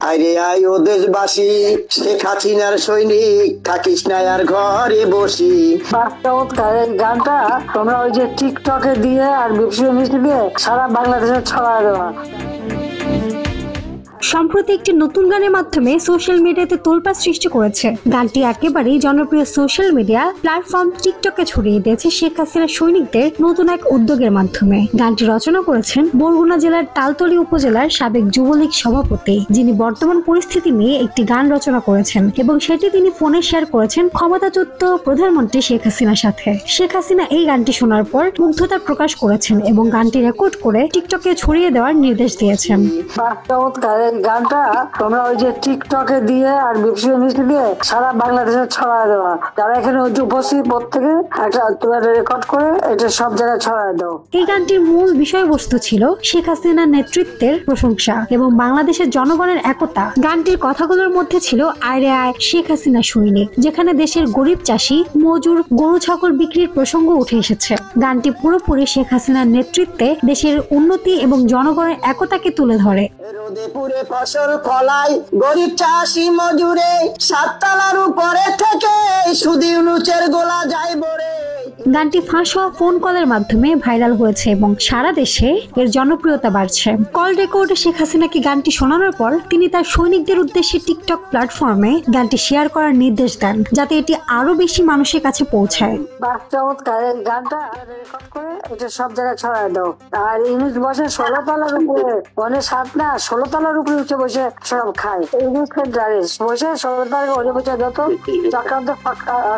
আরে আয় ও দেশবাসী, শেখ হাসিনার সৈনিক, থাকিস না আর ঘরে বসি। গানটা তোমরা ওই যে টিকটকে দিয়ে আর বিপসি মিষ্টি দিয়ে সারা বাংলাদেশে ছড়ায় দেওয়া। সম্প্রতি একটি নতুন গানের মাধ্যমে সোশ্যাল মিডিয়াতে তোলপাড় সৃষ্টি করেছে। গানটি একেবারেই জনপ্রিয় সোশ্যাল মিডিয়া প্ল্যাটফর্ম টিকটকে ছড়িয়ে দিয়েছে শেখ হাসিনার সৈনিকদের নতুন এক উদ্যোগের মাধ্যমে। গানটি রচনা করেছেন বরগুনা জেলার তালতলী উপজেলার সাবেক যুবলীগ সভাপতি, যিনি বর্তমান পরিস্থিতি নিয়ে একটি গান রচনা করেছেন এবং সেটি তিনি ফোনে শেয়ার করেছেন ক্ষমতাচ্যুত প্রধানমন্ত্রী শেখ হাসিনার সাথে। শেখ হাসিনা এই গানটি শোনার পর মুগ্ধতা প্রকাশ করেছেন এবং গানটি রেকর্ড করে টিকটকে ছড়িয়ে দেওয়ার নির্দেশ দিয়েছেন। গানটা তোমরা ওই যে টিকটকে দিয়ে আর বিপসি মিষ্টি দিয়ে সারা বাংলাদেশে ছড়ায় দেওয়া। যারা এখানে উপস্থিত প্রত্যেকে একটা রেকর্ড করে এটা সব জায়গায় ছড়ায় দাও। এই গানটির মূল বিষয়বস্তু ছিল শেখ হাসিনার নেতৃত্বের প্রশংসা এবং বাংলাদেশের জনগণের একতা। গানটির কথাগুলোর মধ্যে ছিল আয় আয় শেখ হাসিনা সৈনিক, যেখানে দেশের গরিব চাষি, মজুর, গরু ছাগল বিক্রির প্রসঙ্গ উঠে এসেছে। গানটি পুরোপুরি শেখ হাসিনার নেতৃত্বে দেশের উন্নতি এবং জনগণের একতাকে তুলে ধরে। রোদে পুরে ফসল ফলাই গরিব চাষি মজুরে, সাততলার উপরে থেকে সুদি উনুচের গোলা যায় বরে। গানটি ফাঁস হওয়া ফোন কলের মাধ্যমে ভাইরাল হয়েছে এবং সারা দেশে এর জনপ্রিয়তা বাড়ছে। কল রেকর্ডে শেখ হাসিনাকে গানটি শোনানোর পর তিনি তার সৈনিকদের উদ্দেশ্যে টিকটক প্ল্যাটফর্মে গানটি শেয়ার করার নির্দেশ দেন, যাতে এটি আরো বেশি মানুষের কাছে পৌঁছায়। গানটা রেকর্ড করে এটা সব জায়গায় ছড়ায় দাও। আর ইংলিশ বসে 16 তলার উপরে, অনেক 7 না 16 তলার উপরে উঠে বসে সব খায়। বসে 16 তলার উপরে বসে যত চক্রান্ত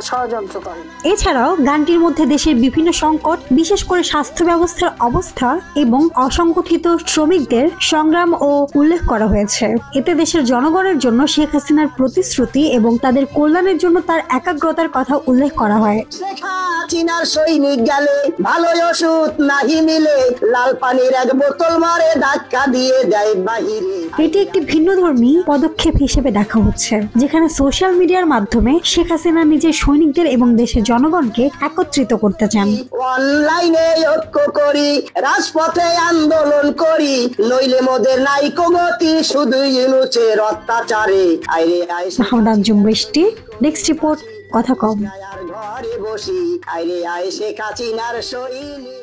ষড়যন্ত্র করে। এছাড়াও গানটির মধ্যে দেশের বিভিন্ন সংকট, বিশেষ করে স্বাস্থ্য ব্যবস্থার অবস্থা এবং অসংগঠিত শ্রমিকদের সংগ্রাম ও উল্লেখ করা হয়েছে। এতে দেশের জনগণের জন্য শেখ হাসিনার প্রতিশ্রুতি এবং তাদের কল্যাণের জন্য তার একাগ্রতার কথা উল্লেখ করা হয়। শেখ হাসিনার সৈনিক গেলে ভালো ওষুধ নাহি মিলে, লাল পানির এক বোতল মারে ধাক্কা দিয়ে দেয় বাহিরে। এটি একটি ভিন্নধর্মী পদক্ষেপ হিসেবে দেখা হচ্ছে, যেখানে সোশ্যাল মিডিয়ার মাধ্যমে শেখ হাসিনা নিজের সৈনিকদের এবং দেশের জনগণকে একত্রিত করতে চান। অনলাইনে ঐক্য করি, রাজপথে আন্দোলন করি, নইলে মোদের নাইকো গতি, শুধু ইউনুসের অত্যাচারে। আইরে আয় মোহাম্মদ আঞ্জুম বৃষ্টি, নেক্সট রিপোর্ট, কথা কম। ঘরে বসি, আইরে আয় শেখ হাসিনার সৈনিক।